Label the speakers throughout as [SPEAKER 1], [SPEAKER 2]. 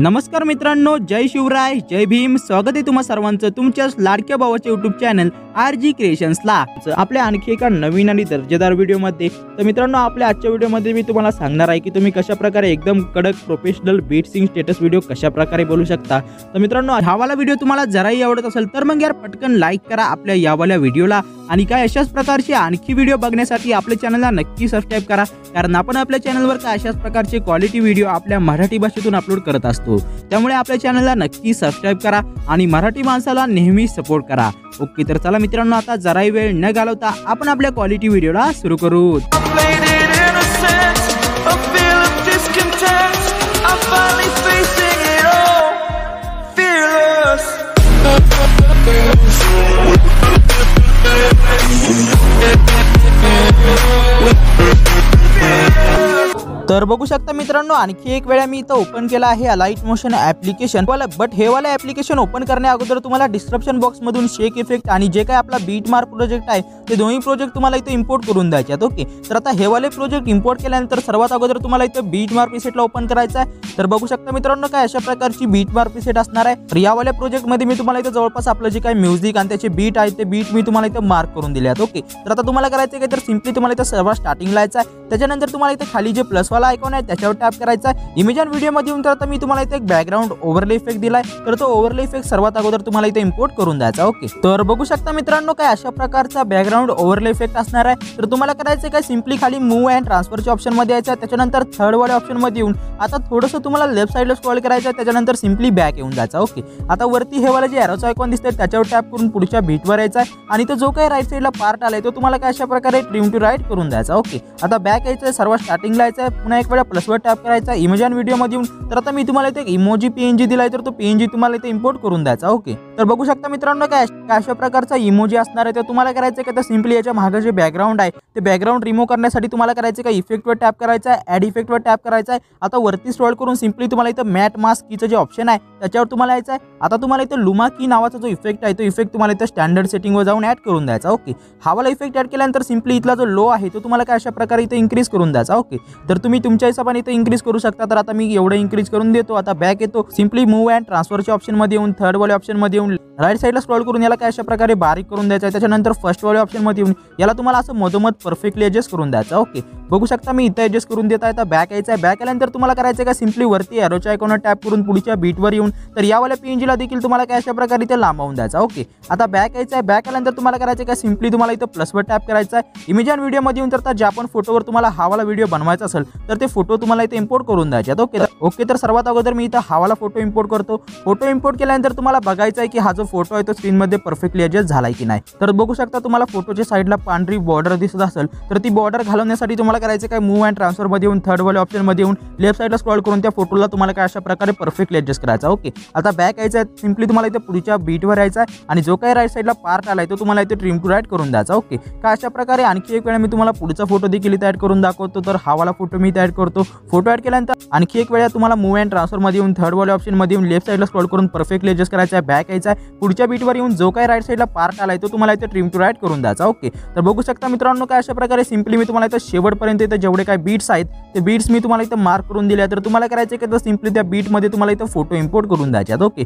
[SPEAKER 1] नमस्कार मित्रांनो, जय शिवराय, जय भीम। स्वागत आहे तुम्हा सर्वांचं तुमच्याच लाडक्या भावाचे YouTube चॅनल RGCreation ला आपल्या आणखी एका नवीन आणि दर्जेदार व्हिडिओमध्ये। तर मित्रांनो, आपल्या आजच्या व्हिडिओमध्ये मी तुम्हाला सांगणार आहे की तुम्ही कशा प्रकारे एकदम कडक professional beat sync status video कशा प्रकारे बोलू शकता। तर मित्रांनो, हा वाला व्हिडिओ तुम्हाला जराही आवडत असेल तर मग यार पटकन लाईक करा आपल्या या वाल्या व्हिडिओला, आणि काय अशाच प्रकारचे आणखी व्हिडिओ बघण्यासाठी आपल्या चॅनलला नक्की सबस्क्राइब करा, कारण आपण आपल्या चॅनलवर काय अशाच प्रकारचे क्वालिटी व्हिडिओ आपल्या मराठी भाषेतून अपलोड करत असतो। त्यामुळे आपल्या चॅनलला नक्की सबस्क्राइब करा आणि मराठी माणसाला नेहमी सपोर्ट करा। ओके, तर चला मित्रांनो, आता जराही वेळ न घालवता आपण आपल्या क्वालिटी व्हिडिओला सुरू करू। तर बघू शकता मित्रांनो, आणखी एक वेळा मी इथं ओपन केला आहे अलाइट मोशन ॲप्लिकेशन वाला। बट हे वाला ॲप्लिकेशन ओपन करण्या अगोदर तुम्हाला डिस्क्रिप्शन बॉक्स मधून शेक इफेक्ट आणि जे काही आपला बीट मार्क प्रोजेक्ट आहे ते दोन्ही प्रोजेक्ट तुम्हाला इथे इंपोर्ट करून द्यायचे आहेत। ओके, तर आता हे वाले प्रोजेक्ट इंपोर्ट केल्यानंतर सर्वात अगोदर तुम्हाला इथे बीट मार्क प्रीसेटला ओपन करायचा आहे। तर बघू शकता मित्रांनो, काय अशा प्रकारची बीट मार्क प्रीसेट असणार आहे। तर या वाल्या प्रोजेक्ट मध्ये मी तुम्हाला इथे जवळपास आपलं जे काही म्युझिक आणि त्याचे बीट आहे ते बीट मी तुम्हाला इथे मार्क करून दिले आहेत। ओके, तर आता तुम्हाला करायचं काय, तर सिंपली तुम्हाला इथे सर्वात स्टार्टिंगला यायचं आहे। त्याच्यानंतर तुम्हाला इथे खाली जे प्लस वाला आयकॉन आहे त्याच्यावर टॅप करायचा आहे। इमेज आणि व्हिडिओ मध्ये येऊन तर आता मी तुम्हाला इथे एक बॅकग्राऊंड ओव्हरले इफेक्ट दिलाय, तर तो ओव्हरले इफेक्ट सर्वात अगोदर तुम्हाला इथे इंपोर्ट करून द्यायचा। ओके, तर बघू शकता मित्रांनो, काय अशा प्रकारचा बॅकग्राऊंड ओव्हरले इफेक्ट असणार आहे। तर तुम्हाला करायचं काय, सिंपली खाली मूव्ह अँड ट्रान्सफरच्या ऑप्शन मध्ये यायचं आहे। त्याच्यानंतर थर्ड वाले ऑप्शन मध्ये येऊन आता थोडंसं तुम्हाला लेफ्ट साइडला स्क्रॉल करायचं आहे। त्याच्यानंतर सिंपली बॅक येऊन जायचं। ओके, आता वरती हे वाला जे एरोचा आयकॉन दिसतंय त्याच्यावर टॅप करून पुढच्या बीटवर यायचं आहे, आणि तो जो काही राईट साइडला पार्ट आलाय तो तुम्हाला काय अशा प्रकारे ट्रिम टू राईट करून द्यायचा। ओके, आता बॅक यायचं आहे, सर्वात स्टार्टिंगला यायचं आहे, पुन्हा एक वेळा प्लसवर टॅप करायचा, इमेज आणि व्हिडिओ मध्ये येऊन तर आता मी तुम्हाला इथे एक इमोजी पीएनजी दिलाय, तर तो पीएनजी तुम्हाला इथे इंपोर्ट करून द्यायचा। ओके, तर बघू शकता मित्रांनो, काय अशा प्रकारचा इमोजी असणार आहे। तर तुम्हाला करायचं काय, तर सिंपली याच्या मागे जे बॅकग्राऊंड आहे ते बॅकग्राऊंड रिमूव्ह करण्यासाठी तुम्हाला करायचं काय, इफेक्टवर टॅप करायचा आहे, ॲड इफेक्टवर टॅप करायचा आहे। आता वरती स्क्रॉल करून सिंपली तुम्हाला इथे मॅट मास्क कीचं जे ऑप्शन आहे त्याच्यावर तुम्हाला यायचं आहे। आता तुम्हाला इथे लुमा की नावाचा जो इफेक्ट आहे तो इफेक्ट तुम्हाला इथे स्टँडर्ड सेटिंगवर जाऊन ॲड करून द्यायचा। ओके, हा वाला इफेक्ट ॲड केल्यानंतर सिंपली इथला जो लो आहे तो तुम्हाला काय अशा प्रकारे इथे इन्क्रीज करून द्यायचा। ओके, तर तुम्ही तुमच्या हिशोबाने इथे इन्क्रीज करू शकता। तर आता मी एवढं इन्क्रीज करून देतो। आता बॅक येतो, सिंपली मूव्ह अँड ट्रान्सफरच्या ऑप्शन मध्ये येऊन थर्ड वाले ऑप्शन मध्ये येऊन राईट साइडला स्क्रॉल करून याला काय अशा प्रकारे बारीक करून द्यायचं आहे। त्याच्यानंतर फर्स्ट वाले ऑप्शन मध्ये येऊन याला तुम्हाला असं मधोमध परफेक्टली ॲडजस्ट करून द्यायचं। ओके, बघू शकता मी इथे ॲडजस्ट करून देत आहे। आता बॅक यायचं आहे, बॅक आल्यानंतर तुम्हाला करायचं का, सिंपली वरती एरोच्या आयकॉनवर टॅप करून पुढच्या बीटवर येऊन तर या वाल्या पीएनजीला देखील तुम्हाला काय अशा प्रकारे इथे लांबवून द्यायचा। ओके, आता बॅक यायचं आहे, बॅक आल्यानंतर तुम्हाला करायचं का, सिंपली तुम्हाला इथे प्लसवर टॅप करायचा आहे, इमेज आणि व्हिडिओ मध्ये येऊन तर ज्या पण फोटोवर तुम्हाला हा वाला व्हिडिओ बनवायचा असेल तर ते फोटो तुम्हाला इथे इंपोर्ट करून द्यायचे। ओके, तर सर्वात अगोदर मी इथं हा वाला फोटो इंपोर्ट करतो। फोटो इंपोर्ट केल्यानंतर तुम्हाला बघायचं आहे की हा जो फोटो आहे तो स्क्रीन मध्ये परफेक्टली ॲडजस्ट झालाय की नाही। तर बघू शकता तुम्हाला फोटोच्या साईडला पांढरी बॉर्डर दिसत असेल तर ती बॉर्डर घालवण्यासाठी तुम्हाला करायचं काय, मूव्ह अँड ट्रान्सफर मध्ये येऊन थर्ड वाले ऑप्शन मध्ये येऊन लेफ्ट साइडला स्क्रॉल करून त्या फोटोला तुम्हाला काय अशा प्रकारे परफेक्टली ॲडजस्ट करायचा। ओके, आता बॅक यायचं आहे, सिंपली तुम्हाला इथे पुढच्या बीटवर यायचं आहे, आणि जो काही राईट साइडला पार्ट आलाय तो तुम्हाला इथे ट्रिम टू राईट करून द्यायचा। ओके, काय अशा प्रकारे आणखी एक वेळा मी तुम्हाला पुढचा फोटो देखील इथे ॲड करून दाखवतो। तर हा वाला फोटो मी इथे ॲड करतो। फोटो ॲड केल्यानंतर आणखी एक वेळा तुम्हाला मूव्ह अँड ट्रान्सफर मध्ये येऊन थर्ड वाले ऑप्शन मध्ये येऊन लेफ्ट साइडला स्क्रॉल करून परफेक्टली ॲडजस्ट करायचा आहे। बॅक यायचा आहे, पुढच्या बीटवर येऊन जो काही राईट साइडला पार्ट आलाय तो तुम्हाला इथे ट्रिम टू राईट करून द्यायचा। ओके, तर बघू शकता मित्रांनो, काय अशा प्रकारे सिंपली मी तुम्हाला इथे शेवटपर्यंत इथे जेवढे काही बीट्स आहेत ते बीट्स मी तुम्हाला इथे मार्क करून दिले। तर तुम्हाला करायचं की सिंपली त्या बीटमध्ये तुम्हाला इथे फोटो इंपोर्ट करून द्यायचे आहेत। ओके,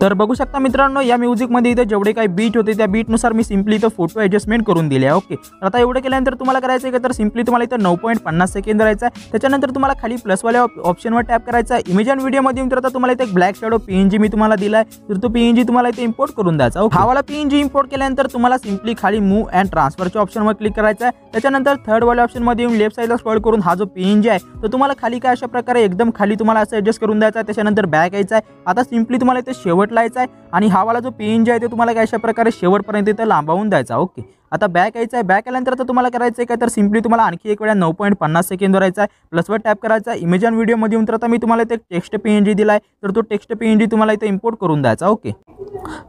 [SPEAKER 1] तर बघू शकता मित्रांनो, या म्युझिक मध्ये इथे जेवढे काही बीट होते त्या बीटनुसार मी सिंपली इथं फोटो ॲडजस्टमेंट करून दिले आहे। ओके, तर आता एवढं केल्यानंतर तुम्हाला करायचं आहे तर सिंपली तुम्हाला इथं 9.50 सेकंद राहायचा आहे। त्याच्यानंतर तुम्हाला खाली प्लसवाल्या ऑप्शनवर टॅप करायचा आहे, इमेज आणि व्हिडिओ मध्ये येऊन तर आता तुम्हाला इथे एक ब्लॅक शॅडो पीएनजी मी तुम्हाला दिलाय, तर तो पीएनजी तुम्हाला इथे इंपोर्ट करून द्यायचा। हा वाला पीएनजी इंपोर्ट केल्यानंतर तुम्हाला सिंपली खाली मूव्ह अँड ट्रान्सफरच्या ऑप्शनवर क्लिक करायचं आहे। त्याच्यानंतर थर्ड वाल्या ऑप्शन मध्ये येऊन लेफ्ट साइडला स्क्रॉल करून हा जो पीएनजी आहे तो तुम्हाला खाली काय अशा प्रकारे एकदम खाली तुम्हाला असं ॲडजस्ट करून द्यायचा आहे। त्याच्यानंतर बॅक यायचा आहे, आता सिंपली तुम्हाला इथे शेवटला यायचं आहे, आणि हा वाला जो पीएनजी आहे ते तुम्हाला काय अशा प्रकारे शेवटपर्यंत इथे लांबवून द्यायचा। ओके, आता बॅक यायचं आहे, बॅक आल्यानंतर तर तुम्हाला करायचं आहे काय, तर सिंपली तुम्हाला आणखी एक वेळा 9.50 सेकंद राहायचा आहे, प्लसवर टॅप करायचा, इमेज आणि व्हिडिओ मध्ये येऊन तर आता मी तुम्हाला इथे टेक्स्ट पीएनजी दिलाय, तर तो टेक्स्ट पीएनजी तुम्हाला इथे इंपोर्ट करून द्यायचा। ओके,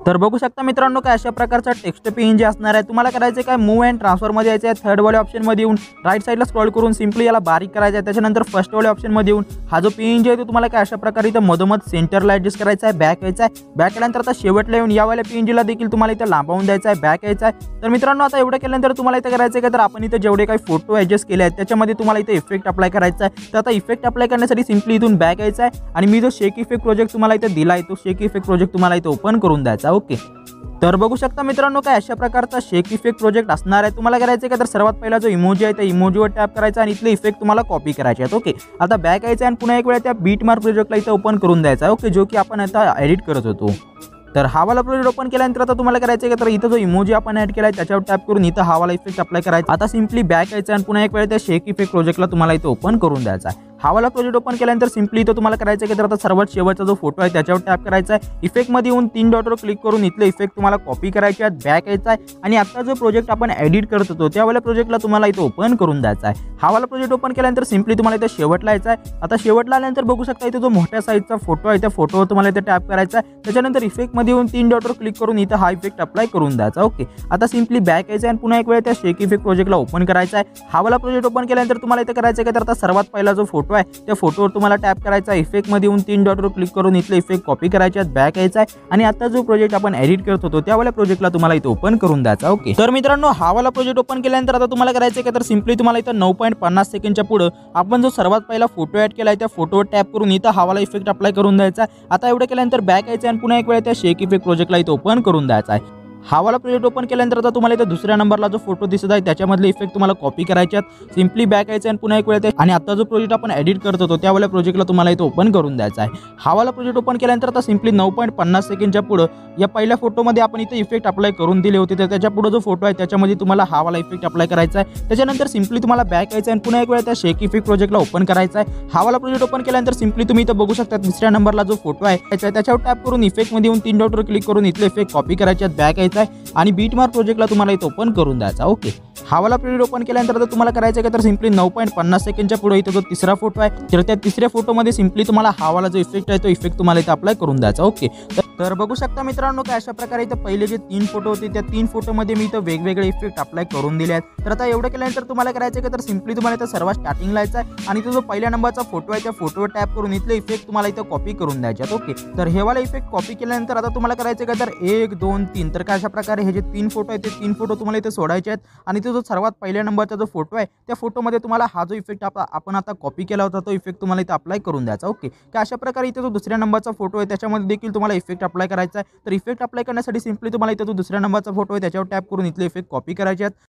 [SPEAKER 1] तर बघू शकता मित्रांनो काय अशा प्रकारचा टेक्स्ट पीएनजी असणार आहे। तुम्हाला करायचं काय मूव अँड ट्रान्सफर मध्ये यायचं आहे। थर्ड वाले ऑप्शन मध्ये येऊन राईट साइडला स्क्रॉल करून सिंपली याला बारीक करायचं आहे। त्याच्यानंतर फर्स्ट वाले ऑप्शन मध्ये येऊन हा जो पीएनजी आहे तो तुम्हाला काय अशा प्रकारे इथं मधोमध सेंटरला ऍडजस्ट करायचा आहे, बॅक यायचा आहे। बॅक केल्यानंतर आता शेवटला येऊन या वाल्या पीएनजीला देखील तुम्हाला इथं लांबवून द्यायचा आहे, बॅक यायचा आहे। तर मित्रांनो आता एवढं केल्यानंतर तुम्हाला इथं करायचं काय तर आपण इथं जेवढे काही फोटो ऍडजस्ट केले आहेत त्याच्यामध्ये तुम्हाला इथं इफेक्ट अप्लाय करायचा आहे। तर आता इफेक्ट अप्लाय करण्यासाठी सिंपली इथून बॅक यायचा आहे आणि मी जो शेक इफेक्ट प्रोजेक्ट तुम्हाला इथं दिला आहे तो शेक इफेक्ट प्रोजेक्ट तुम्हाला इथं ओपन करून द्यायचा। ओके, तर बघू शकता मित्रांनो काय अशा प्रकारचा शेक इफेक्ट प्रोजेक्ट असणार आहे। तुम्हाला करायचं का तर सर्वात पहिला जो इमोजी आहे त्या इमोजीवर टॅप करायचा आणि इथले इफेक्ट तुम्हाला कॉपी करायचे आहेत। ओके, आता बॅक यायचं आणि पुन्हा एक वेळा त्या बीट मार्क प्रोजेक्टला इथं ओपन करून द्यायचा आहे। ओके, जो की आपण आता एडिट करत होतो। तर हा वाला प्रोजेक्ट ओपन केल्यानंतर आता तुम्हाला करायचं आहे का तर इथं जो इमोजी आपण ऍड केलाय त्याच्यावर टॅप करून इथं हा वाला इफेक्ट अप्लाय करायचा। आता सिंपली बॅक यायचं आणि पुन्हा एक वेळा त्या शेक इफेक्ट प्रोजेक्टला तुम्हाला इथं ओपन करून द्यायचा आहे। हा वाला प्रोजेक्ट ओपन केल्यानंतर सिंपली इथं तुम्हाला करायचं आहे की तर आता सर्वात शेवटचा जो फोटो आहे त्याच्यावर टॅप करायचा आहे। इफेक्टमध्ये येऊन 3 डॉटवर क्लिक करून इथले इफेक्ट तुम्हाला कॉपी करायचे आहेत, बॅक यायचा आहे आणि आता जो प्रोजेक्ट आपण एडिट करत होतो त्यावाल्या प्रोजेक्टला तुम्हाला इथं ओपन करून द्यायचा आहे। हा वाला प्रोजेक्ट ओपन केल्यानंतर सिंपली तुम्हाला इथं शेवटला यायचा आहे। आता शेवटला आल्यानंतर बघू शकता इथं जो मोठ्या साईजचा फोटो आहे त्या फोटोवर तुम्हाला इथं टॅप करायचा आहे। त्याच्यानंतर इफेक्टमध्ये येऊन 3 डॉटवर क्लिक करून इथं हा इफेक्ट अप्लाय करून द्यायचा। ओके, आता सिंपली बॅक यायचं आणि पुन्हा एक वेळा त्या शेक इफेक्ट प्रोजेक्टला ओपन करायचा आहे। हा वाला प्रोजेक्ट ओपन केल्यानंतर तुम्हाला इथं करायचं आहे की तर आता सर्वात पहिला जो फोटो आहे त्या फोटोवर तुम्हाला टॅप करायचा, इफेक्टमध्ये येऊन 3 डॉटवर क्लिक करून इथले इफेक्ट कॉपी करायचे आहेत, बॅक यायचा आहे आणि आता जो प्रोजेक्ट आपण एडिट करत होतो त्यावाल्या प्रोजेक्टला तुम्हाला इथं ओपन करून द्यायचा। ओके, तर मित्रांनो हा वाला प्रोजेक्ट ओपन केल्यानंतर आता तुम्हाला करायचं आहे की तर सिंपली तुम्हाला इथं 9.50 सेकंडच्या पुढे आपण जो सर्वात पहिला फोटो ऍड केलाय त्या फोटोवर टॅप करून इथं हा वाला इफेक्ट अप्लाय करून द्यायचा। आता एवढं केल्यानंतर बॅक यायचं आणि पुन्हा एक वेळा त्या शेक इफेक्ट प्रोजेक्टला इथं ओपन करून द्यायचा आहे। हा वाला प्रोजेक्ट ओपन केल्यानंतर आता तुम्हाला इथं दुसऱ्या नंबरला जो फोटो दिसत आहे त्याच्यामधले इफेक्ट तुम्हाला कॉपी करायचे आहेत। सिंपली बॅक यायचं आणि पुन्हा एक वेळा आणि आता जो प्रोजेक्ट आपण एडिट करत होतो त्यावाल्या प्रोजेक्टला तुम्हाला इथं ओपन करून द्यायचा आहे। हा वाला प्रोजेक्ट ओपन केल्यानंतर आता सिंपली 9.50 सेकंडच्या पुढे या पहिल्या फोटोमध्ये आपण इथं इफेक्ट अप्लाय करून दिले होते तर त्याच्या पुढे जो फोटो आहे त्याच्यामध्ये तुम्हाला हा वाला इफेक्ट अप्लाय करायचा आहे। त्याच्यानंतर सिंपली तुम्हाला बॅक यायचं आणि पुन्हा एक वेळा त्या शेक इफेक्ट प्रोजेक्टला ओपन करायचा आहे। हा वाला प्रोजेक्ट ओपन केल्यानंतर सिंपली तुम्ही इथं बघू शकता तिसऱ्या नंबरला जो फोटो आहे त्याच्यावर टॅप करून इफेक्टमध्ये येऊन 3 डॉटवर क्लिक करून इथले इफेक्ट कॉपी करायचे आहेत, बॅक यायचा आहे आणि बीट मार्क प्रोजेक्टला तुम्हाला इथं ओपन करून द्यायचा। ओके, हा वाला प्रोजेक्ट ओपन केल्यानंतर आता तुम्हाला करायचं आहे तर सिंपली 9.50 सेकंडच्या पुढे इथं जो तिसरा फोटो आहे तर त्या तिसऱ्या फोटोमध्ये सिंपली तुम्हाला हा वाला जो इफेक्ट आहे तो इफेक्ट तुम्हाला इथं अप्लाय करून द्यायचा। ओके, तर बघू शकता मित्रांनो काय अशा प्रकारे इथं पहिले जे 3 फोटो होते त्या 3 फोटोमध्ये मी इथं वेगवेगळे इफेक्ट अप्लाय करून दिले आहेत। तर आता एवढं केल्यानंतर तुम्हाला करायचं आहे तर सिंपली तुम्हाला इथं सर्वात स्टार्टिंगला यायचं आहे आणि तो जो पहिल्या नंबरचा फोटो आहे त्या फोटोवर टॅप करून इथले इफेक्ट तुम्हाला इथं कॉपी करून द्यायचे आहेत। ओके, तर हे वाला इफेक्ट कॉपी केल्यानंतर आता तुम्हाला करायचं आहे तर 1 2 3 तर काय अशा प्रकारे हे जे 3 फोटो आहेत ते 3 फोटो तुम्हाला इथे सोडायचे आहेत आणि तो जो सर्वात पहिल्या नंबरचा जो फोटो आहे त्या फोटोमध्ये तुम्हाला हा जो इफेक्ट आपण आता कॉपी केला होता तो इफेक्ट तुम्हाला इथे अप्लाय करून द्यायचा। ओके, की अशा प्रकारे इथे जो दुसऱ्या नंबरचा फोटो आहे त्याच्यामध्ये देखील तुम्हाला इफेक्ट अप्लाय करायचा आहे। तर इफेक्ट अप्लाय करण्यासाठी सिंपली तुम्हाला इथे जो दुसऱ्या नंबरचा फोटो आहे त्याच्यावर टॅप करून इथले इफेक्ट कॉपी करायचे आहेत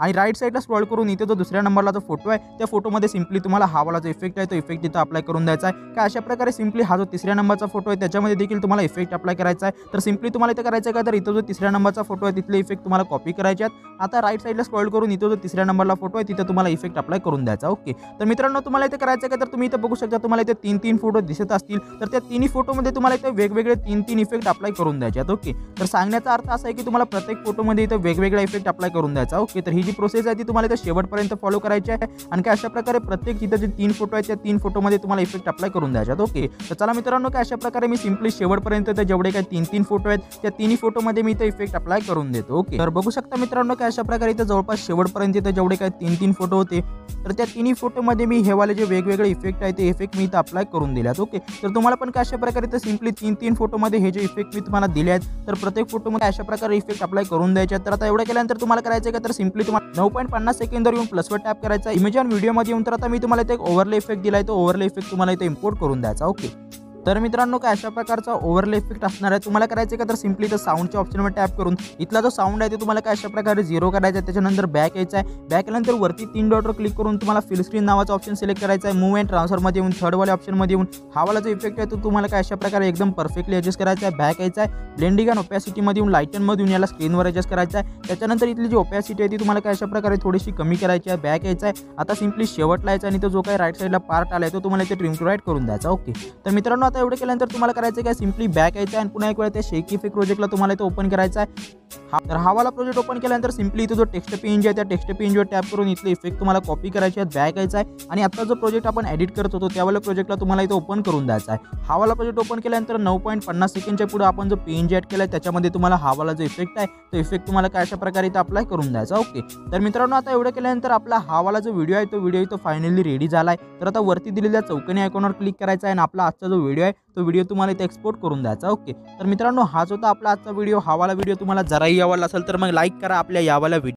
[SPEAKER 1] आणि राईट साइडला स्क्रॉल करून इथे जो दुसऱ्या नंबरला जो फोटो आहे त्या फोटोमध्ये सिंपली तुम्हाला हा वाला जो इफेक्ट आहे तो इफेक्ट इथं अप्लाय करून द्यायचा आहे। का अशा प्रकारे सिंपली हा जो तिसऱ्या नंबरचा फोटो आहे त्याच्यामध्ये देखील तुम्हाला इफेक्ट अप्लाय करायचा आहे। तर सिंपली तुम्हाला इथं करायचं आहे का तर इथं जो तिसऱ्या नंबरचा फोटो आहे तिथले इफेक्ट तुम्हाला कॉपी करायचे आहेत। आता राईट साइडला स्क्रॉल करून इथं जो तिसऱ्या नंबरला फोटो आहे तिथं तुम्हाला इफेक्ट अप्लाय करून द्यायचा। ओके, तर मित्रांनो तुम्हाला इथे करायचं आहे का तर तुम्ही इथं बघू शकता तुम्हाला इथे 3 फोटो दिसत असतील तर त्या तिन्ही फोटोमध्ये तुम्हाला इथे वेगवेगळे 3 इफेक्ट अप्लाय करून द्यायचे आहेत। ओके, तर सांगण्याचा अर्थ असा आहे की तुम्हाला प्रत्येक फोटोमध्ये इथं वेगवेगळा इफेक्ट अप्लाय करून द्यायचा। ओके, तर ही जी प्रोसेस आहे ती तुम्हाला शेवटपर्यंत फॉलो करायचे आहे आणि काय अशा प्रकारे प्रत्येक जिथे जे 3 फोटो आहेत त्या 3 फोटोमध्ये तुम्हाला इफेक्ट अप्लाय करून द्यायचे। ओके, तर चला मित्रांनो काय अशा प्रकारे मी सिंपली शेवटपर्यंत जेवढे काही 3 फोटो आहेत त्या 3 फोटोमध्ये मी इथे इफेक्ट अप्लाय करून देतो। ओके, तर बघू शकता मित्रांनो काय अशा प्रकारे इथे जवळपास शेवटपर्यंत इथे जेवढे काही 3 फोटो होते तर त्या 3 फोटोमध्ये मी हे वाले जे वेगवेगळे इफेक्ट आहेत ते इफेक्ट मी इथे अप्लाय करून दिलेत। ओके, तर तुम्हाला पण काय अशा प्रकारे इथे सिंपली 3 फोटोमध्ये हे जे इफेक्ट मी तुम्हाला दिले आहेत तर प्रत्येक फोटोमध्ये अशा प्रकारे इफेक्ट अप्लाय करून द्यायचे आहेत। तर आता एवढं केल्यानंतर तुम्हाला करायचं आहे का तर सिंपली तुम्हाला 9.50 सेकंदवर येऊन प्लसवर टॅप करायचा, इमेज आणि व्हिडिओमध्ये येऊन तर आता मी तुम्हाला इथे एक ओव्हरले इफेक्ट दिलाय तो ओव्हरले इफेक्ट तुम्हाला इथे इम्पोर्ट करून द्यायचा। ओके, तर मित्रांनो काय अशा प्रकारचा ओव्हरले इफेक्ट असणार आहे। तुम्हाला करायचं का तर सिंपली तर साऊंडच्या ऑप्शनवर टॅप करून इथला जो साऊंड आहे ते तुम्हाला काय अशा प्रकारे 0 करायचा आहे। त्याच्यानंतर बॅक यायचा आहे, बॅक केल्यानंतर वरती 3 डॉटवर क्लिक करून तुम्हाला फिल स्क्रीन नावाचा ऑप्शन सिलेक्ट करायचा आहे। मूव अँड ट्रान्सफरमध्ये येऊन थर्ड वाले ऑप्शनमध्ये येऊन हा वाला जो इफेक्ट आहे तो तुम्हाला काय अशा प्रकारे एकदम परफेक्टली ॲडजस्ट करायचा आहे। बॅक यायचा आहे, ब्लेंडिंग आणि ओपॅसिटीमध्ये येऊन लाईटनमध्ये येऊन याला स्क्रीनवर ॲडजस्ट करायचा आहे। त्याच्यानंतर इथली जी ओपॅसिटी आहे ती तुम्हाला काय अशा प्रकारे थोडीशी कमी करायची आहे। बॅक यायचा आहे, आता सिंपली शेवटला यायचा आणि तो जो काही राईट साईडला पार्ट आला आहे तो तुम्हाला इथे ट्रिम टू राईट करून द्यायचा। ओके, तर मित्रांनो आता एवढं केल्यानंतर तुम्हाला करायचं काय सिंपली बॅक यायचं आणि पुन्हा एक वेळा त्या शेक इफेक्ट प्रोजेक्टला तुम्हाला इथे ओपन करायचा आहे तर हा वाला प्रोजेक्ट ओपन केल्यानंतर सिंपली इथे जो टेक्स्ट पेज आहे त्या टेक्स्ट पेजवर टॅप करून इथले इफेक्ट तुम्हाला कॉपी करायचे आहेत, बॅक यायचा आहे आणि आता जो प्रोजेक्ट आपण एडिट करत होतो त्यावाला प्रोजेक्टला तुम्हाला इथे ओपन करून द्यायचा आहे। हा वाला प्रोजेक्ट ओपन केल्यानंतर 9.50 सेकंडच्या पुढे आपण जो पेज ॲड केलाय त्याच्यामध्ये तुम्हाला हा वाला जो इफेक्ट आहे तो इफेक्ट तुम्हाला काय अशा प्रकारे इथे अप्लाय करून द्यायचा। ओके, तर मित्रांनो आता एवढं केल्यानंतर आपला हा वाला जो व्हिडिओ आहे तो व्हिडिओ इथं फायनली रेडी झालाय। तर आता वरती दिलेल्या चौकोनी आयकॉनवर क्लिक करायचा आहे आणि आपला आजचा जो व्हिडिओ आहे तो व्हिडिओ तुम्हाला इथे एक्सपोर्ट करून द्यायचा। ओके, तर मित्रांनो हाच होता आपला आजचा व्हिडिओ। हा वाला व्हिडिओ तुम्हाला जराही आवडला असेल तर मग लाईक करा आपल्या यावाला व्हिडिओ